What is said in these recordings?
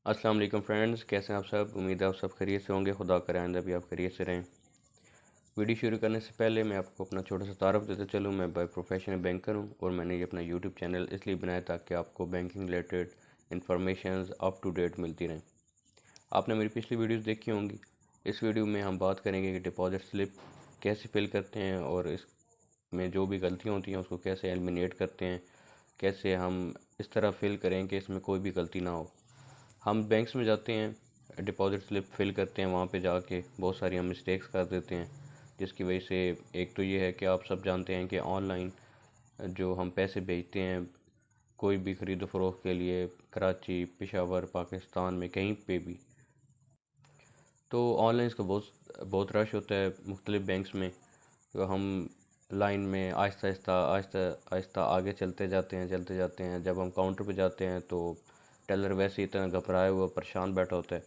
अस्सलाम वालेकुम फ्रेंड्स, कैसे हैं आप सब। उम्मीद है आप सब खैरियत से होंगे। खुदा करे आइंदा भी आप खैरियत से रहें। वीडियो शुरू करने से पहले मैं आपको अपना छोटा सा तारुफ देते चलूँ। मैं बाय प्रोफेशन बैंकर हूँ और मैंने ये अपना यूट्यूब चैनल इसलिए बनाया ताकि आपको banking related information up to date मिलती रहें। आपने मेरी पिछली वीडियोज़ देखी होंगी। इस वीडियो में हम बात करेंगे कि डिपॉजिट स्लिप कैसे फिल करते हैं और इसमें जो भी गलतियाँ होती हैं उसको कैसे एलिमिनेट करते हैं, कैसे हम इस तरह फिल करें कि इसमें कोई भी गलती ना हो। हम बैंक्स में जाते हैं, डिपॉजिट स्लिप फिल करते हैं, वहाँ पे जाके बहुत सारी हम मिस्टेक्स कर देते हैं, जिसकी वजह से एक तो ये है कि आप सब जानते हैं कि ऑनलाइन जो हम पैसे भेजते हैं कोई भी ख़रीदो फ़रोख्त के लिए, कराची, पेशावर, पाकिस्तान में कहीं पे भी, तो ऑनलाइन इसका बहुत बहुत रश होता है मुख्तलिफ़ बैंक्स में। तो हम लाइन में आहिस्ता आहिस्ता आहिस्ता आहिस्ता आगे चलते जाते हैं। जब हम काउंटर पे जाते हैं तो टेलर वैसे ही इतना घबराया हुआ परेशान बैठा होता है।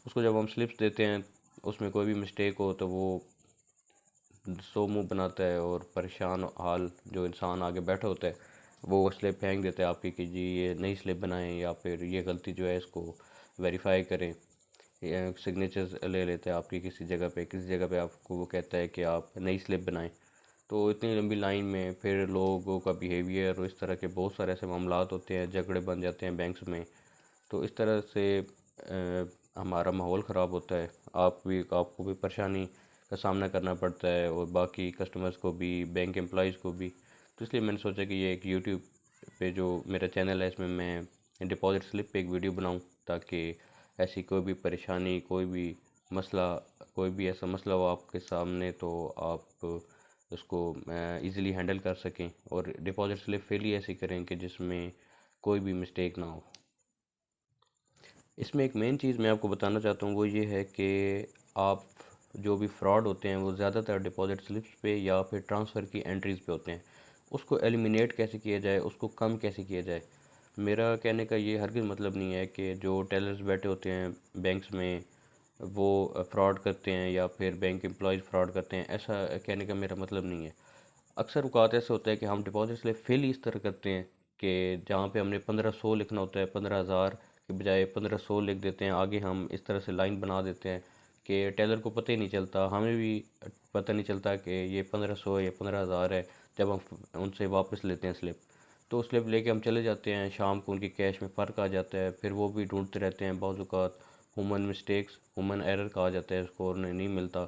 उसको जब हम स्लिप्स देते हैं उसमें कोई भी मिस्टेक हो तो वो सो मुंह बनाता है और परेशान हाल जो इंसान आगे बैठा होता है वो स्लिप फेंक देता है आपकी कि जी ये नई स्लिप बनाएं या फिर ये गलती जो है इसको वेरीफाई करें। सिग्नेचर्स ले लेते हैं आपकी किसी जगह पे आपको वो कहता है कि आप नई स्लिप बनाएं। तो इतनी लंबी लाइन में फिर लोगों का बिहेवियर और इस तरह के बहुत सारे ऐसे मामलात होते हैं, झगड़े बन जाते हैं बैंक्स में। तो इस तरह से हमारा माहौल ख़राब होता है। आपको भी परेशानी का सामना करना पड़ता है और बाकी कस्टमर्स को भी, बैंक एम्प्लॉयज़ को भी। तो इसलिए मैंने सोचा कि ये एक यूट्यूब पे जो मेरा चैनल है इसमें मैं डिपॉजिट स्लिप पे एक वीडियो बनाऊं ताकि ऐसी कोई भी परेशानी, मसला कोई भी ऐसा मसला हो आपके सामने तो आप उसको ईज़िली हैंडल कर सकें और डिपॉजिट स्लिप फिल ही ऐसी करें कि जिसमें कोई भी मिस्टेक ना हो। इसमें एक मेन चीज़ मैं आपको बताना चाहता हूँ वो ये है कि आप जो भी फ्रॉड होते हैं वो ज़्यादातर डिपॉजिट स्लिप्स पे या फिर ट्रांसफ़र की एंट्रीज़ पे होते हैं। उसको एलिमिनेट कैसे किया जाए, उसको कम कैसे किया जाए। मेरा कहने का ये हरगिज़ मतलब नहीं है कि जो टेलर्स बैठे होते हैं बैंक्स में वो फ्रॉड करते हैं या फिर बैंक एम्प्लॉयज़ फ्रॉड करते हैं, ऐसा कहने का मेरा मतलब नहीं है। अक्सर औक़ात ऐसे होता है कि हम डिपॉज़िट स्लिप फ़िल इस तरह करते हैं कि जहाँ पे हमने 1500 लिखना होता है, 15,000 के बजाय 1500 लिख देते हैं। आगे हम इस तरह से लाइन बना देते हैं कि टेलर को पता ही नहीं चलता, हमें भी पता नहीं चलता कि ये 1500 है या 15,000 है, जब हम उनसे वापस लेते हैं स्लिप। तो स्लिप लेके हम चले जाते हैं, शाम को उनकी कैश में फ़र्क आ जाता है, फिर वो भी ढूँढते रहते हैं। बाज़ औक़ात ह्यूमन एरर कहा जाता है उसको, और उन्हें नहीं मिलता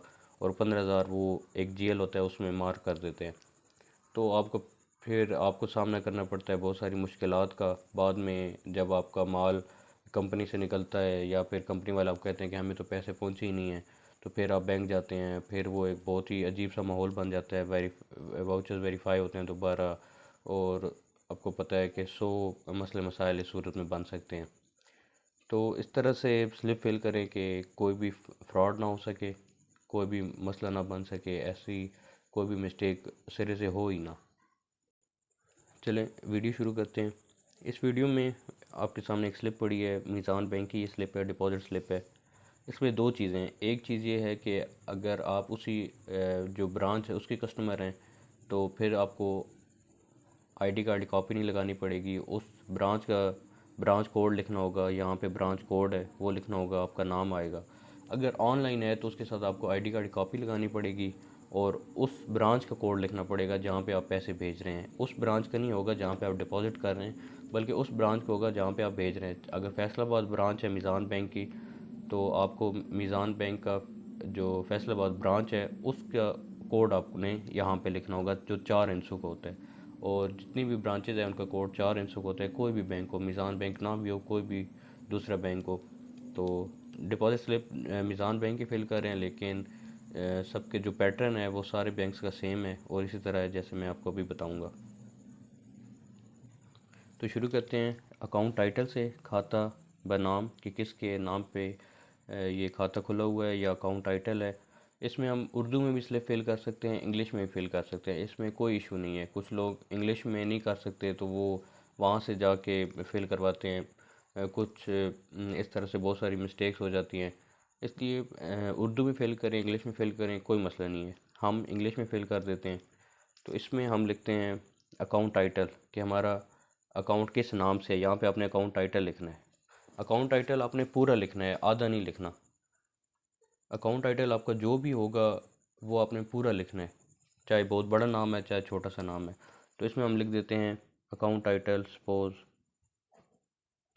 और 15,000 वो एक जीएल होता है उसमें मार्क कर देते हैं। तो आपको सामना करना पड़ता है बहुत सारी मुश्किलात का। बाद में जब आपका माल कंपनी से निकलता है या फिर कंपनी वाले आपको कहते हैं कि हमें तो पैसे पहुंचे ही नहीं हैं, तो फिर आप बैंक जाते हैं, फिर वो एक बहुत ही अजीब सा माहौल बन जाता है। वाउचर्स वेरीफाई होते हैं दोबारा, और आपको पता है कि 100 मसले मसाइल इस सूरत में बन सकते हैं। तो इस तरह से स्लिप फिल करें कि कोई भी फ्रॉड ना हो सके, कोई भी मसला ना बन सके, ऐसी कोई भी मिस्टेक सिरे से हो ही ना। चलें वीडियो शुरू करते हैं। इस वीडियो में आपके सामने एक स्लिप पड़ी है, मीज़ान बैंक की ये स्लिप है, डिपॉजिट स्लिप है। इसमें दो चीज़ें हैं। एक चीज़ ये है कि अगर आप उसी जो ब्रांच है उसके कस्टमर हैं तो फिर आपको आईडी कार्ड की कॉपी नहीं लगानी पड़ेगी। उस ब्रांच कोड लिखना होगा, यहाँ पे ब्रांच कोड है वो लिखना होगा, आपका नाम आएगा। अगर ऑनलाइन है तो उसके साथ आपको आईडी कार्ड की कॉपी लगानी पड़ेगी और उस ब्रांच का कोड लिखना पड़ेगा जहाँ पे आप पैसे भेज रहे हैं। उस ब्रांच का नहीं होगा जहाँ पे आप डिपॉजिट कर रहे हैं, बल्कि उस ब्रांच का होगा जहाँ पे आप भेज रहे हैं। अगर फैसलाबाद ब्रांच है मीज़ान बैंक की, तो आपको मीज़ान बैंक का जो फैसलाबाद ब्रांच है उसका कोड आपने यहाँ पे लिखना होगा जो 4 अंकों का होता है। और जितनी भी ब्रांचेज़ हैं उनका कोड 4 अंकों का होता है। कोई भी बैंक हो, मीज़ान बैंक ना भी हो, कोई भी दूसरा बैंक हो, तो डिपॉजिट स्लिप मीज़ान बैंक ही फिल कर रहे हैं, लेकिन सबके जो पैटर्न है वो सारे बैंक्स का सेम है और इसी तरह है जैसे मैं आपको अभी बताऊंगा। तो शुरू करते हैं अकाउंट टाइटल से। खाता बनाम कि किसके नाम पे ये खाता खुला हुआ है या अकाउंट टाइटल है। इसमें हम उर्दू में भी स्लिप फिल कर सकते हैं, इंग्लिश में भी फिल कर सकते हैं, इसमें कोई इशू नहीं है। कुछ लोग इंग्लिश में नहीं कर सकते तो वो वहाँ से जाके फिल करवाते हैं। कुछ इस तरह से बहुत सारी मिस्टेक्स हो जाती हैं। इसलिए उर्दू में फ़िल करें, इंग्लिश में फ़िल करें, कोई मसला नहीं है। हम इंग्लिश में फ़िल कर देते हैं। तो इसमें हम लिखते हैं अकाउंट टाइटल कि हमारा अकाउंट किस नाम से है। यहाँ पे आपने अकाउंट टाइटल लिखना है। अकाउंट टाइटल आपने पूरा लिखना है, आधा नहीं लिखना। अकाउंट टाइटल आपका जो भी होगा वो आपने पूरा लिखना है, चाहे बहुत बड़ा नाम है चाहे छोटा सा नाम है। तो इसमें हम लिख देते हैं account title suppose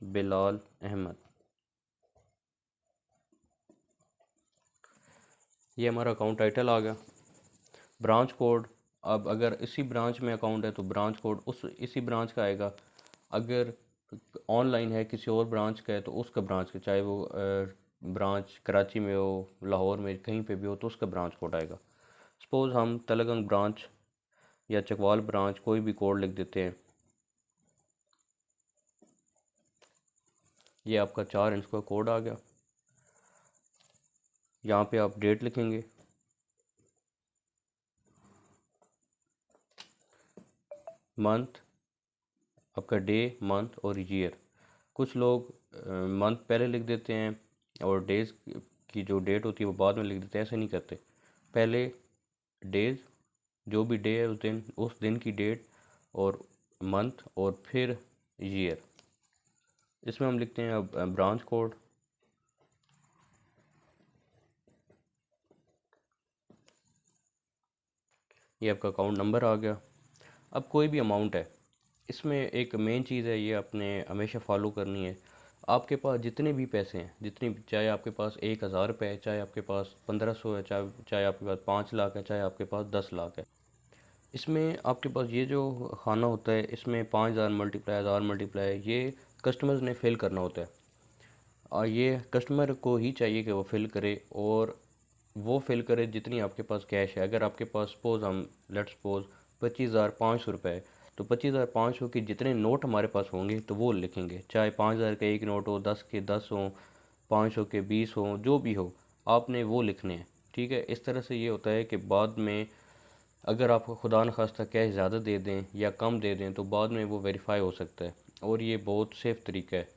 Bilal Ahmad. ये हमारा अकाउंट टाइटल आ गया। ब्रांच कोड, अब अगर इसी ब्रांच में अकाउंट है तो ब्रांच कोड उस इसी ब्रांच का आएगा। अगर ऑनलाइन है किसी और ब्रांच का है तो उसका ब्रांच का, चाहे वो ब्रांच कराची में हो, लाहौर में, कहीं पे भी हो, तो उसका ब्रांच कोड आएगा। सपोज़ हम तलगंग ब्रांच या चकवाल ब्रांच कोई भी कोड लिख देते हैं। ये आपका 4 अंक का कोड आ गया। यहाँ पे आप डेट लिखेंगे, मंथ, आपका डे, मंथ और ईयर। कुछ लोग मंथ पहले लिख देते हैं और डेज़ की जो डेट होती है वो बाद में लिख देते हैं। ऐसे नहीं करते, पहले डेज़, जो भी डे है उस दिन की डेट और मंथ और फिर ईयर। इसमें हम लिखते हैं अब ब्रांच कोड। ये आपका अकाउंट नंबर आ गया। अब कोई भी अमाउंट है, इसमें एक मेन चीज़ है, ये आपने हमेशा फॉलो करनी है। आपके पास जितने भी पैसे हैं, जितनी, चाहे आपके पास 1000 रुपये है, चाहे आपके पास 1500 है, चाहे आपके पास 5 लाख है, चाहे आपके पास 10 लाख है, इसमें आपके पास ये जो खाना होता है इसमें 5000 मल्टीप्लाई 1000 मल्टीप्लाई ये कस्टमर्स ने फिल करना होता है। और ये कस्टमर को ही चाहिए कि वो फिल करे, और वो फिल करे जितनी आपके पास कैश है। अगर आपके पास सपोज़ हम लेट्स सपोज़ 25,500 रुपये है, तो 25,500 के जितने नोट हमारे पास होंगे तो वो लिखेंगे, चाहे 5,000 का एक नोट हो, 10 के 10 हों, 500 के 20 हों, जो भी हो आपने वो लिखने हैं। ठीक है, इस तरह से ये होता है कि बाद में अगर आपको खुदा न खास्ता कैश ज़्यादा दे दें या कम दे दें तो बाद में वो वेरीफाई हो सकता है, और ये बहुत सेफ़ तरीका है।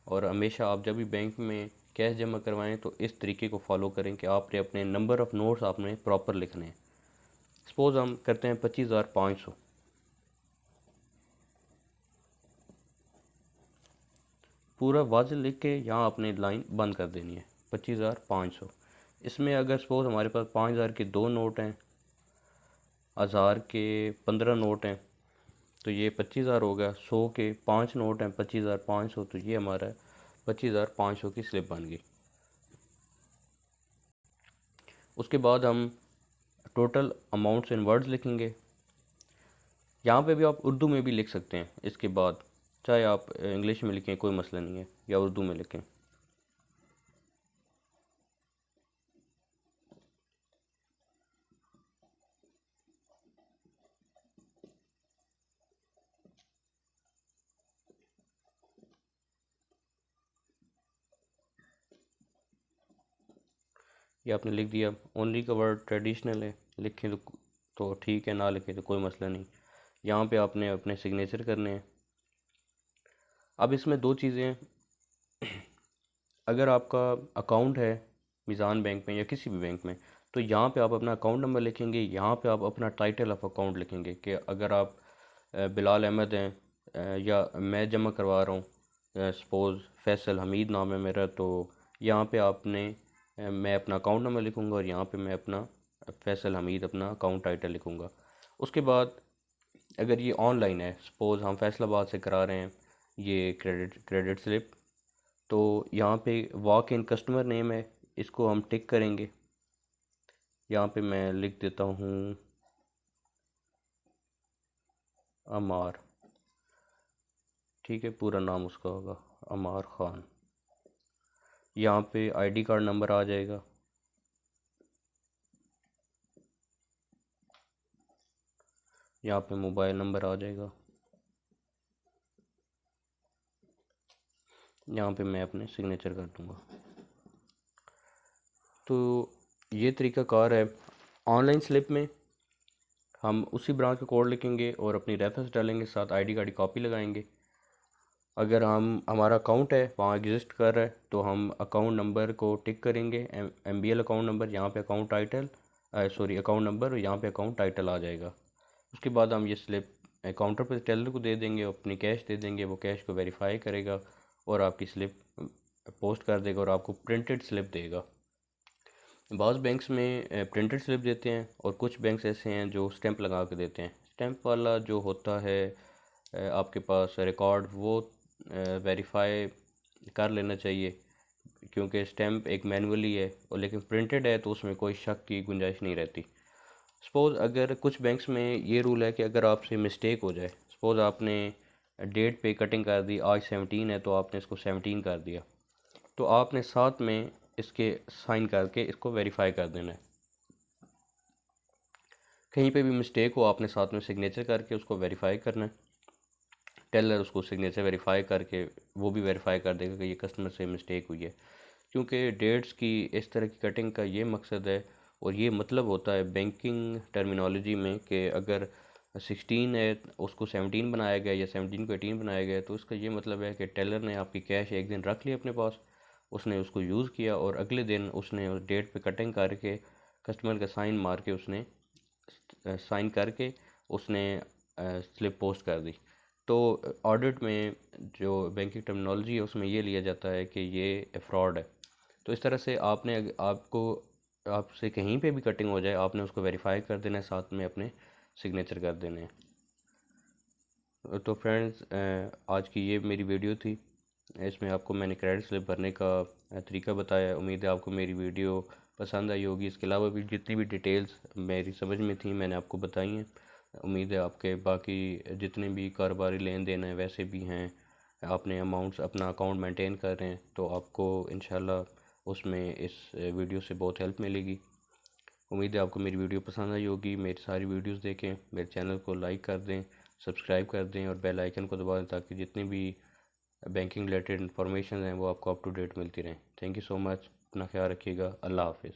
और हमेशा आप जब भी बैंक में कैश जमा करवाएं तो इस तरीके को फॉलो करें कि आपने अपने नंबर ऑफ़ नोट्स आपने प्रॉपर लिखने हैं। सपोज़ हम करते हैं 25,500, पूरा वाज़ेह लिख के यहाँ आपने लाइन बंद कर देनी है, 25,500। इसमें अगर सपोज़ हमारे पास 5,000 के 2 नोट हैं, 1000 के 15 नोट हैं, तो ये 25,000 हो गया। 100 के 5 नोट हैं, 25,500, तो ये हमारा 25,500 की स्लिप बन गई। उसके बाद हम टोटल अमाउंट्स इन वर्ड्स लिखेंगे। यहाँ पे भी आप उर्दू में भी लिख सकते हैं इसके बाद, चाहे आप इंग्लिश में लिखें कोई मसला नहीं है, या उर्दू में लिखें। ये आपने लिख दिया। ओनली का वर्ड ट्रेडिशनल है, लिखें तो ठीक है, ना लिखें तो कोई मसला नहीं। यहाँ पे आपने अपने सिग्नेचर करने हैं। अब इसमें दो चीज़ें हैं, अगर आपका अकाउंट है मीज़ान बैंक में या किसी भी बैंक में, तो यहाँ पे आप अपना अकाउंट नंबर लिखेंगे, यहाँ पे आप अपना टाइटल ऑफ अकाउंट लिखेंगे कि अगर आप बिलाल अहमद हैं, या मैं जमा करवा रहा हूँ, सपोज़ फैसल हमीद नाम है मेरा, तो यहाँ पे आपने मैं अपना अकाउंट नंबर लिखूँगा और यहाँ पे मैं अपना फैसल हमीद अपना अकाउंट टाइटल लिखूँगा। उसके बाद अगर ये ऑनलाइन है, सपोज़ हम फैसलाबाद से करा रहे हैं ये क्रेडिट स्लिप, तो यहाँ पे वॉक इन कस्टमर नेम है, इसको हम टिक करेंगे। यहाँ पे मैं लिख देता हूँ अमार, ठीक है, पूरा नाम उसका होगा अमार ख़ान। यहाँ पे आईडी कार्ड नंबर आ जाएगा, यहाँ पे मोबाइल नंबर आ जाएगा, यहाँ पे मैं अपने सिग्नेचर कर दूँगा। तो ये तरीक़ाकार है। ऑनलाइन स्लिप में हम उसी ब्रांच का कोड लिखेंगे और अपनी रेफरेंस डालेंगे, साथ आईडी कार्ड की कॉपी लगाएंगे। अगर हमारा अकाउंट है वहाँ एग्जिस्ट कर रहा है तो हम अकाउंट नंबर को टिक करेंगे, MBL अकाउंट नंबर, यहाँ पे account title, sorry account number, और यहाँ पे अकाउंट टाइटल आ जाएगा। उसके बाद हम ये स्लिप काउंटर पर टेलर को दे देंगे, अपनी कैश दे देंगे, वो कैश को वेरीफाई करेगा और आपकी स्लिप पोस्ट कर देगा और आपको प्रिंटेड स्लिप देगा। बाज़ बैंक्स में प्रिंटेड स्लिप देते हैं और कुछ बैंक्स ऐसे हैं जो स्टैंप लगा के देते हैं। स्टैंप वाला जो होता है आपके पास रिकॉर्ड वो वेरीफाई कर लेना चाहिए, क्योंकि स्टैंप एक मैनुअली है और लेकिन प्रिंटेड है तो उसमें कोई शक की गुंजाइश नहीं रहती। सपोज़ अगर कुछ बैंक्स में ये रूल है कि अगर आपसे मिस्टेक हो जाए, सपोज़ आपने डेट पे कटिंग कर दी, आज 17 है तो आपने इसको 17 कर दिया, तो आपने साथ में इसके साइन करके इसको वेरीफाई कर देना है। कहीं पे भी मिस्टेक हो आपने साथ में सिग्नेचर करके उसको वेरीफाई करना है। टेलर उसको सिग्नेचर वेरीफाई करके वो भी वेरीफाई कर देगा कि ये कस्टमर से मिस्टेक हुई है, क्योंकि डेट्स की इस तरह की कटिंग का ये मकसद है और ये मतलब होता है बैंकिंग टर्मिनोलॉजी में कि अगर 16 है उसको 17 बनाया गया या 17 को 18 बनाया गया, तो इसका ये मतलब है कि टेलर ने आपकी कैश एक दिन रख ली अपने पास, उसने उसको यूज़ किया और अगले दिन उसने उस डेट पे कटिंग करके कस्टमर का साइन मार के उसने साइन करके उसने स्लिप पोस्ट कर दी। तो ऑडिट में जो बैंकिंग टर्मिनोलॉजी है उसमें ये लिया जाता है कि ये फ्रॉड है। तो इस तरह से आपने आपको आपसे कहीं पे भी कटिंग हो जाए आपने उसको वेरीफाई कर देना है, साथ में अपने सिग्नेचर कर देने हैं। तो फ्रेंड्स आज की ये मेरी वीडियो थी, इसमें आपको मैंने क्रेडिट स्लिप भरने का तरीका बताया। उम्मीद है आपको मेरी वीडियो पसंद आई होगी। इसके अलावा भी जितनी भी डिटेल्स मेरी समझ में थी मैंने आपको बताई हैं। उम्मीद है आपके बाकी जितने भी कारोबारी लेन देन हैं वैसे भी हैं, अपने अमाउंट्स अपना अकाउंट मेंटेन कर रहे हैं, तो आपको इंशाल्लाह उसमें इस वीडियो से बहुत हेल्प मिलेगी। उम्मीद है आपको मेरी वीडियो पसंद आई होगी। मेरी सारी वीडियोस देखें, मेरे चैनल को लाइक कर दें, सब्सक्राइब कर दें और बेल आइकन को दबा दें ताकि जितनी भी बैंकिंग रिलेटेड इन्फॉर्मेशन हैं वो आपको अप टू डेट मिलती रहें। Thank you so much. अपना ख्याल रखिएगा। अल्लाह हाफिज़।